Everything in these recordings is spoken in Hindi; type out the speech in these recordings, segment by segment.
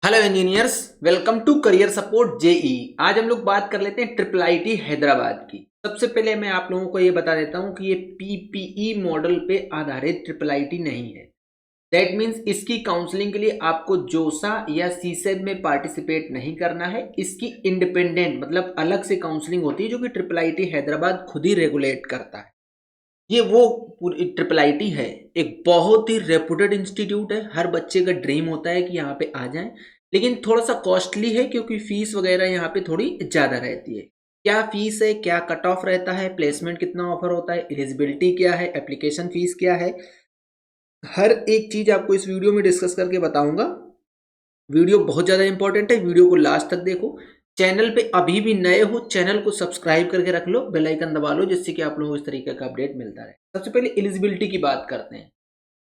Hello engineers, welcome to career support JE. आज हम लोग बात कर लेते हैं ट्रिपल आईटी हैदराबाद की। सबसे पहले मैं आप लोगों को ये बता देता हूं कि ये पीपीई मॉडल पे आधारित ट्रिपल आईटी नहीं है। दैट मीन्स इसकी काउंसलिंग के लिए आपको जोसा या सीसेब में पार्टिसिपेट नहीं करना है। इसकी इंडिपेंडेंट मतलब अलग से काउंसलिंग होती है जो कि ट्रिपल आईटी हैदराबाद खुद ही रेगुलेट करता है। ये वो ट्रिपल आईटी है, एक बहुत ही रेपुटेड इंस्टीट्यूट है। हर बच्चे का ड्रीम होता है कि यहाँ पे आ जाएं, लेकिन थोड़ा सा कॉस्टली है क्योंकि फीस वगैरह यहाँ पे थोड़ी ज़्यादा रहती है। क्या फीस है, क्या कट ऑफ रहता है, प्लेसमेंट कितना ऑफर होता है, एलिजिबिलिटी क्या है, एप्लीकेशन फीस क्या है, हर एक चीज़ आपको इस वीडियो में डिस्कस करके बताऊंगा। वीडियो बहुत ज़्यादा इंपॉर्टेंट है, वीडियो को लास्ट तक देखो। चैनल पे अभी भी नए हो, चैनल को सब्सक्राइब करके रख लो, बेल आइकन दबा लो, जिससे कि आप लोगों को इस तरीके का अपडेट मिलता रहे। सबसे पहले एलिजिबिलिटी की बात करते हैं।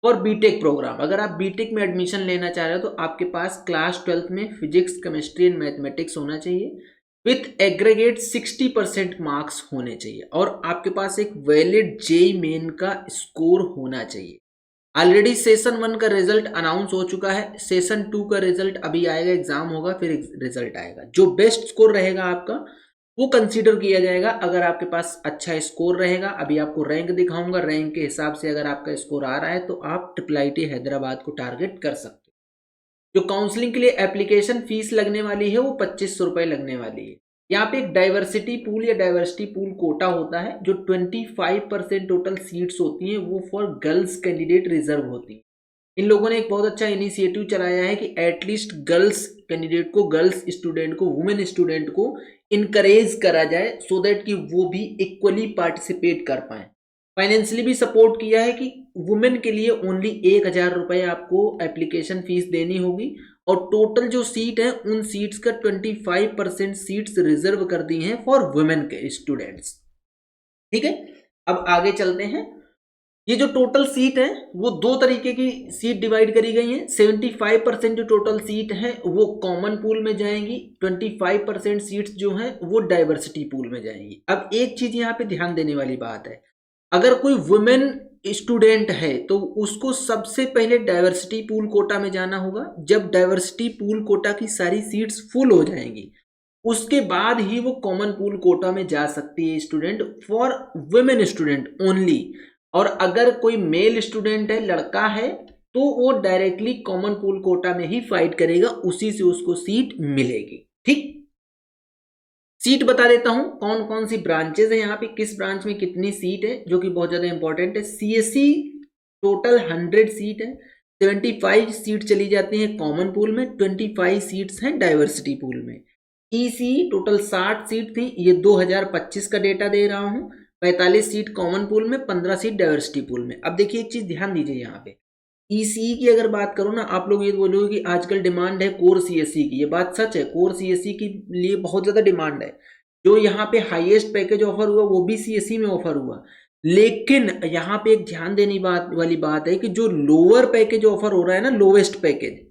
फॉर बीटेक प्रोग्राम, अगर आप बीटेक में एडमिशन लेना चाह रहे हो तो आपके पास क्लास 12th में फिजिक्स, केमिस्ट्री एंड मैथमेटिक्स होना चाहिए विथ एग्रीगेट 60% मार्क्स होने चाहिए और आपके पास एक वैलिड जेई मेन का स्कोर होना चाहिए। ऑलरेडी सेशन 1 का रिजल्ट अनाउंस हो चुका है, सेशन 2 का रिजल्ट अभी आएगा, एग्जाम होगा, फिर रिजल्ट आएगा। जो बेस्ट स्कोर रहेगा आपका वो कंसीडर किया जाएगा। अगर आपके पास अच्छा स्कोर रहेगा, अभी आपको रैंक दिखाऊंगा, रैंक के हिसाब से अगर आपका स्कोर आ रहा है तो आप ट्रिपल आईटी हैदराबाद को टारगेट कर सकते हो। जो काउंसलिंग के लिए एप्लीकेशन फीस लगने वाली है वो 2500 रुपये लगने वाली है। यहाँ पे एक डाइवर्सिटी पूल या डाइवर्सिटी पूल कोटा होता है, जो 25% टोटल सीट्स होती हैं वो फॉर गर्ल्स कैंडिडेट रिजर्व होती है। इन लोगों ने एक बहुत अच्छा इनिशिएटिव चलाया है कि एटलीस्ट गर्ल्स कैंडिडेट को, गर्ल्स स्टूडेंट को, वुमेन स्टूडेंट को इनकरेज करा जाए सो दैट कि वो भी इक्वली पार्टिसिपेट कर पाए। फाइनेंशियली भी सपोर्ट किया है कि वुमेन के लिए ओनली 1000 रुपये आपको एप्लीकेशन फीस देनी होगी और टोटल जो सीट है उन सीट्स का 25% सीट्स रिजर्व कर दी हैं फॉर वुमेन के स्टूडेंट्स। ठीक है, अब आगे चलते हैं। ये जो टोटल सीट है वो दो तरीके की सीट डिवाइड करी गई है। 75% जो टोटल सीट है वो कॉमन पूल में जाएंगी, 25% सीट्स जो हैं वो डाइवर्सिटी पूल में जाएंगी। अब एक चीज यहाँ पे ध्यान देने वाली बात है, अगर कोई वुमेन स्टूडेंट है तो उसको सबसे पहले डाइवर्सिटी पूल कोटा में जाना होगा। जब डाइवर्सिटी पूल कोटा की सारी सीट्स फुल हो जाएंगी उसके बाद ही वो कॉमन पूल कोटा में जा सकती है student, for women student only. और अगर कोई मेल स्टूडेंट है, लड़का है, तो वो डायरेक्टली कॉमन पूल कोटा में ही फाइट करेगा, उसी से उसको सीट मिलेगी। ठीक, सीट बता देता हूं कौन कौन सी ब्रांचेस है यहाँ पे, किस ब्रांच में कितनी सीट है, जो कि बहुत ज्यादा इंपॉर्टेंट है। सीएससी टोटल 100 सीट है, 75 सीट चली जाती है कॉमन पूल में, 25 सीट्स हैं डाइवर्सिटी पूल में। ईसी टोटल 60 सीट थी, ये 2025 का डेटा दे रहा हूं। 45 सीट कॉमन पूल में, 15 सीट डाइवर्सिटी पूल में। अब देखिए एक चीज ध्यान दीजिए, यहाँ पे ईसीई की अगर बात करो ना, आप लोग ये बोलोगे कि आजकल डिमांड है कोर सीएससी की। ये बात सच है, कोर सीएससी के लिए बहुत ज्यादा डिमांड है। जो यहाँ पे हाईएस्ट पैकेज ऑफर हुआ वो भी सीएससी में ऑफर हुआ, लेकिन यहाँ पे एक ध्यान देने वाली बात है कि जो लोअर पैकेज ऑफर हो रहा है ना, लोवेस्ट पैकेज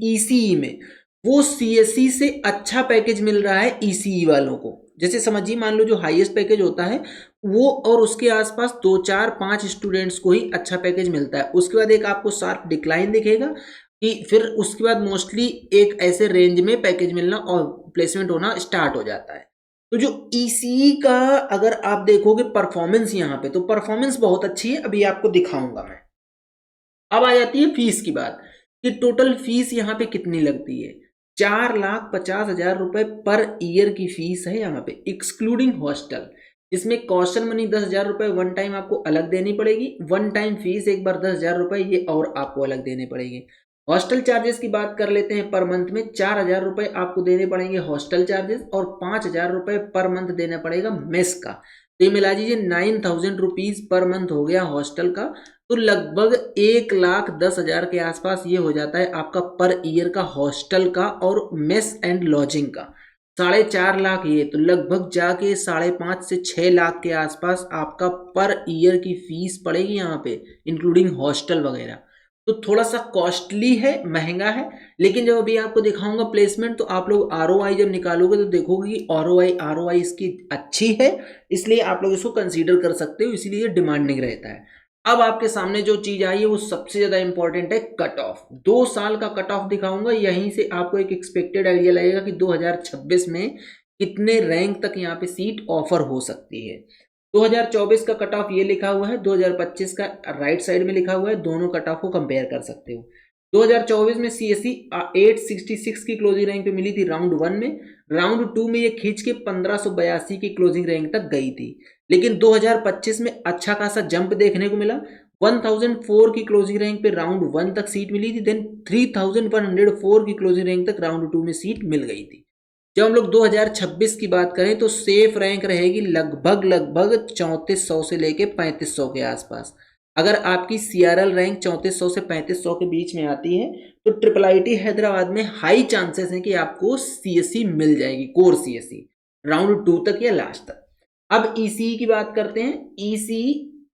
ईसीई में, वो सीएससी से अच्छा पैकेज मिल रहा है ईसीई वालों को। जैसे समझिए, मान लो जो हाईएस्ट पैकेज होता है वो और उसके आसपास 2 4 5 स्टूडेंट्स को ही अच्छा पैकेज मिलता है। उसके बाद एक आपको शार्प डिक्लाइन दिखेगा कि फिर उसके बाद मोस्टली एक ऐसे रेंज में पैकेज मिलना और प्लेसमेंट होना स्टार्ट हो जाता है। तो जो ईसीई का अगर आप देखोगे परफॉर्मेंस यहाँ पे, तो परफॉर्मेंस बहुत अच्छी है, अभी आपको दिखाऊंगा मैं। अब आ जाती है फीस की बात कि टोटल फीस यहाँ पे कितनी लगती है। 4,50,000 रुपए पर ईयर की फीस है यहाँ पे, एक्सक्लूडिंग हॉस्टल। इसमें कॉशन मनी 10,000 रुपए वन टाइम आपको अलग देनी पड़ेगी, वन टाइम फीस एक बार 10,000 रुपए ये और आपको अलग देने पड़ेंगे। हॉस्टल चार्जेस की बात कर लेते हैं, पर मंथ में 4,000 रुपए आपको देने पड़ेंगे हॉस्टल चार्जेस और 5,000 रुपए पर मंथ देना पड़ेगा मेस का। तो ये मिला दीजिए 9,000 रुपीज पर मंथ हो गया हॉस्टल का। तो लगभग 1,10,000 के आसपास ये हो जाता है आपका पर ईयर का हॉस्टल का और मेस एंड लॉजिंग का। 4.5 लाख ये, तो लगभग जाके 5.5 से 6 लाख के आसपास आपका पर ईयर की फीस पड़ेगी यहाँ पे, इंक्लूडिंग हॉस्टल वगैरह। तो थोड़ा सा कॉस्टली है, महंगा है, लेकिन जब अभी आपको दिखाऊंगा प्लेसमेंट तो आप लोग आरओआई जब निकालोगे तो देखोगे कि आरओआई इसकी अच्छी है, इसलिए आप लोग इसको कंसीडर कर सकते हो, इसीलिए डिमांडिंग रहता है। अब आपके सामने जो चीज आई है वो सबसे ज्यादा इंपॉर्टेंट है, कट ऑफ। 2 साल का कट ऑफ दिखाऊंगा, यहीं से आपको एक एक्सपेक्टेड आइडिया लगेगा कि 2026 में कितने रैंक तक यहाँ पे सीट ऑफर हो सकती है। 2024 का कट ऑफ ये लिखा हुआ है, 2025 का राइट साइड में लिखा हुआ है, दोनों कट ऑफ को कंपेयर कर सकते हो। 2024 में सीएससी 866 की क्लोजिंग रैंक पे मिली थी राउंड 1 में, राउंड 2 में ये खींच के 1582 की क्लोजिंग रैंक तक गई थी। लेकिन 2025 में अच्छा खासा जंप देखने को मिला, 1004 की क्लोजिंग रैंक पे राउंड 1 तक सीट मिली थी, देन 3104 की क्लोजिंग रैंक तक राउंड 2 में सीट मिल गई थी। जब हम लोग 2026 की बात करें तो सेफ रैंक रहेगी लगभग 3400 से लेके 3500 के आसपास। अगर आपकी सीआरएल रैंक 3400 से 3500 के बीच में आती है तो ट्रिपल आईटी हैदराबाद में हाई चांसेस हैं कि आपको सीएससी मिल जाएगी, कोर सीएससी राउंड 2 तक या लास्ट तक। अब ईसीई की बात करते हैं। ईसीई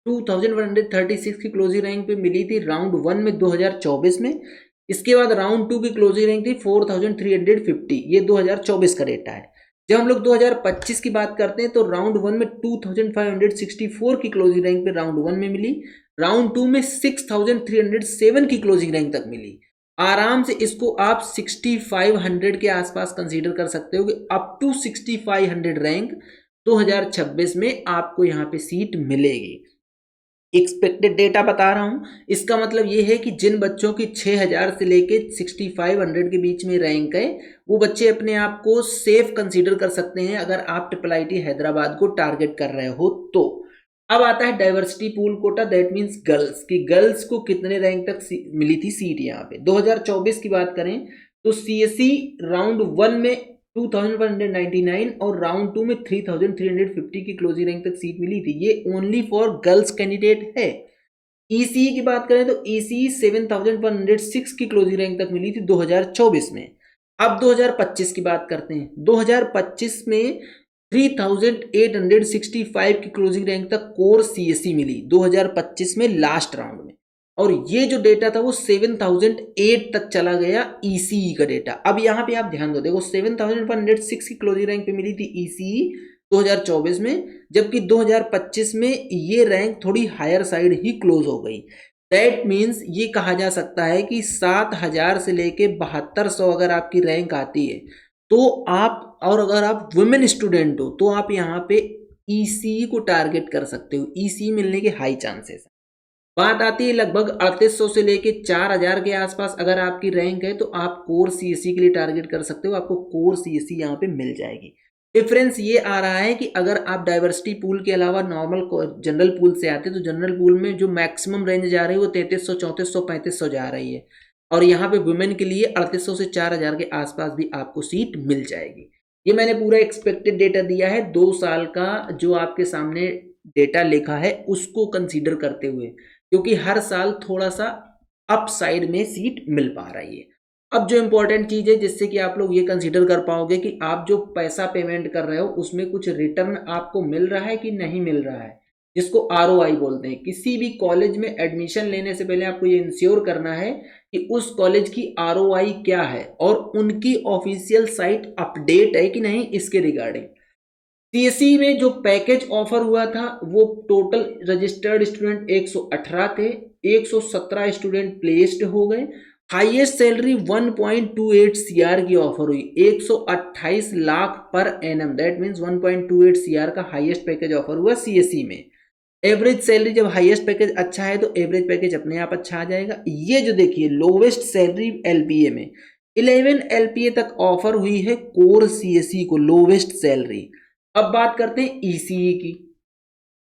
2136 की क्लोजिंग रैंक पे मिली थी राउंड 1 में 2024 में। इसके बाद राउंड 2 की क्लोजिंग रैंक थी 4350, ये 2024 का डेटा है। जब हम लोग 2025 की बात करते हैं तो राउंड 1 में 2564 की क्लोजिंग रैंक पे राउंड 1 में मिली, राउंड 2 में 6307 की क्लोजिंग रैंक तक मिली। आराम से इसको आप 6500 के आसपास कंसीडर कर सकते हो कि अप टू 6500 रैंक 2026 में आपको यहाँ पे सीट मिलेगी। एक्सपेक्टेड डेटा बता रहा हूं, इसका मतलब ये है कि जिन बच्चों की 6000 से लेके 6500 के बीच में रैंक है वो बच्चे अपने आप को सेफ कंसीडर कर सकते हैं अगर आप ट्रिपल आईटी हैदराबाद को टारगेट कर रहे हो तो। अब आता है diversity pool quota, that means girls की, गर्ल्स को कितने रैंक तक मिली थी सीट। यहाँ पे 2024 की बात करें तो सीएससी राउंड 1 में 2199 और राउंड 2 में 3350 की क्लोजिंग रैंक तक सीट मिली थी। ये ओनली फॉर गर्ल्स कैंडिडेट है। ईसीई की बात करें तो ईसीई 7106 की क्लोजिंग रैंक तक मिली थी 2024 में। अब 2025 की बात करते हैं। 2025 में 3865 की क्लोजिंग रैंक तक कोर सीएससी मिली 2025 में लास्ट राउंड में, और ये जो डेटा था वो 7008 तक चला गया ईसीई का डेटा। अब यहाँ पे आप ध्यान दो, देखो 7106 की क्लोजिंग रैंक पे मिली थी ईसीई 2024 में, जबकि 2025 में ये रैंक थोड़ी हायर साइड ही क्लोज हो गई। दैट मीन्स ये कहा जा सकता है कि 7000 से लेके 7200 अगर आपकी रैंक आती है तो आप, और अगर आप वुमेन स्टूडेंट हो तो आप यहाँ पे ईसीई को टारगेट कर सकते हो, ईसीई मिलने के हाई चांसेस है। बात आती है लगभग 3800 से लेके 4000 के आसपास अगर आपकी रैंक है तो आप कोर सीएससी के लिए टारगेट कर सकते हो, आपको कोर सीएससी यहाँ पे मिल जाएगी। डिफरेंस ये आ रहा है कि अगर आप डाइवर्सिटी पूल के अलावा नॉर्मल जनरल पूल से आते तो जनरल पूल में जो मैक्सिमम रेंज जा रही है वो 3300, 3400, 3500 जा रही है, और यहाँ पे वुमेन के लिए 3800 से 4000 के आसपास भी आपको सीट मिल जाएगी। ये मैंने पूरा एक्सपेक्टेड डेटा दिया है 2 साल का, जो आपके सामने डेटा लिखा है उसको कंसीडर करते हुए, क्योंकि हर साल थोड़ा सा अप साइड में सीट मिल पा रही है। अब जो इंपॉर्टेंट चीज है जिससे कि आप लोग ये कंसीडर कर पाओगे कि आप जो पैसा पेमेंट कर रहे हो उसमें कुछ रिटर्न आपको मिल रहा है कि नहीं मिल रहा है, जिसको आरओआई बोलते हैं। किसी भी कॉलेज में एडमिशन लेने से पहले आपको ये इंश्योर करना है कि उस कॉलेज की आरओआई क्या है और उनकी ऑफिशियल साइट अपडेट है कि नहीं इसके रिगार्डिंग। सीएससी में जो पैकेज ऑफर हुआ था वो टोटल रजिस्टर्ड स्टूडेंट 118 थे, 117 स्टूडेंट प्लेस्ड हो गए। हाईएस्ट सैलरी 1.28 सीआर की ऑफर हुई, 128 lakh per annum, that means 1.28 CR का हाईएस्ट पैकेज ऑफर हुआ सीएससी में। एवरेज सैलरी, जब हाईएस्ट पैकेज अच्छा है तो एवरेज पैकेज अपने आप अच्छा आ जाएगा। ये जो देखिए लोवेस्ट सैलरी एलपीए में 11 एलपीए तक ऑफर हुई है कोर सीएससी को, लोवेस्ट सैलरी। अब बात करते हैं ईसीई की।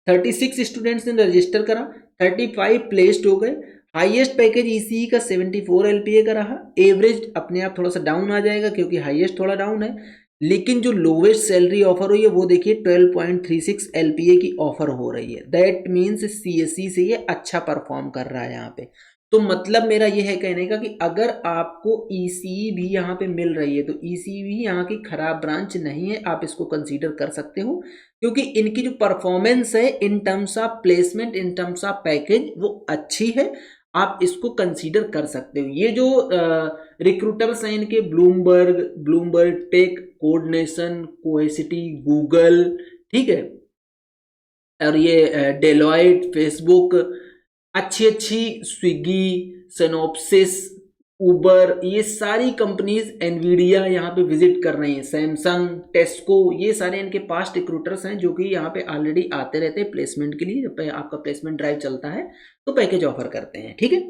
36 स्टूडेंट्स ने रजिस्टर करा, 35 प्लेस्ड हो गए। हाईएस्ट पैकेज ईसीई का 74 एलपीए का रहा। एवरेज अपने आप थोड़ा सा डाउन आ जाएगा क्योंकि हाईएस्ट थोड़ा डाउन है, लेकिन जो लोवेस्ट सैलरी ऑफर हुई है वो देखिए 12.36 एलपीए की ऑफर हो रही है। दैट मीन्स सीएससी से ये अच्छा परफॉर्म कर रहा है यहाँ पे। तो मतलब मेरा ये है कहने का कि अगर आपको ईसीई भी यहाँ पे मिल रही है तो ईसीई भी यहाँ की खराब ब्रांच नहीं है, आप इसको कंसीडर कर सकते हो, क्योंकि इनकी जो परफॉर्मेंस है in terms of placement, in terms of package वो अच्छी है, आप इसको कंसीडर कर सकते हो। ये जो रिक्रूटर्स हैं इनके ब्लूमबर्ग टेक, कोडनेशन, कोएसिटी, गूगल, ठीक है, और ये डेलॉयट, फेसबुक, अच्छी अच्छी स्विगी, सिनोप्सिस, उबर, ये सारी कंपनीज, एनवीडिया यहाँ पे विजिट कर रही हैं, सैमसंग, टेस्को, ये सारे इनके पास्ट रिक्रूटर्स हैं जो कि यहाँ पे ऑलरेडी आते रहते हैं प्लेसमेंट के लिए। जब आपका प्लेसमेंट ड्राइव चलता है तो पैकेज ऑफर करते हैं। ठीक है,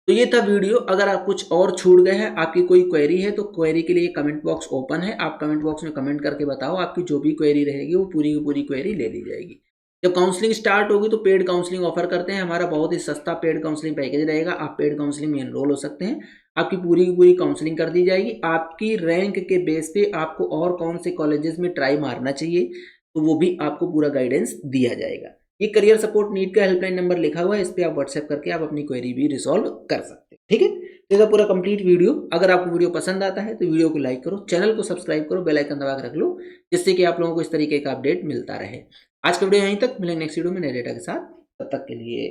तो ये था वीडियो। अगर आप कुछ और छूट गए हैं, आपकी कोई क्वेरी है, तो क्वेरी के लिए कमेंट बॉक्स ओपन है, आप कमेंट बॉक्स में कमेंट करके बताओ। आपकी जो भी क्वेरी रहेगी वो पूरी की पूरी क्वेरी ले ली जाएगी। जब काउंसलिंग स्टार्ट होगी तो पेड काउंसलिंग ऑफर करते हैं, हमारा बहुत ही सस्ता पेड काउंसलिंग पैकेज रहेगा। आप पेड काउंसलिंग में एनरोल हो सकते हैं, आपकी पूरी की पूरी काउंसलिंग कर दी जाएगी। आपकी रैंक के बेस पे आपको और कौन से कॉलेजेस में ट्राई मारना चाहिए तो वो भी आपको पूरा गाइडेंस दिया जाएगा। ये करियर सपोर्ट नीट का हेल्पलाइन नंबर लिखा हुआ है, इस पे आप व्हाट्सएप करके आप अपनी क्वेरी भी रिजॉल्व कर सकते हैं। ठीक है, तो ये पूरा कंप्लीट वीडियो। अगर आपको वीडियो पसंद आता है तो वीडियो को लाइक करो, चैनल को सब्सक्राइब करो, बेल आइकन दबा के रख लो, जिससे कि आप लोगों को इस तरीके का अपडेट मिलता रहे। आज का वीडियो यहीं तक, मिलेंगे नेक्स्ट वीडियो में नए डेटा के साथ। तब तक के लिए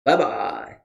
बाय बाय।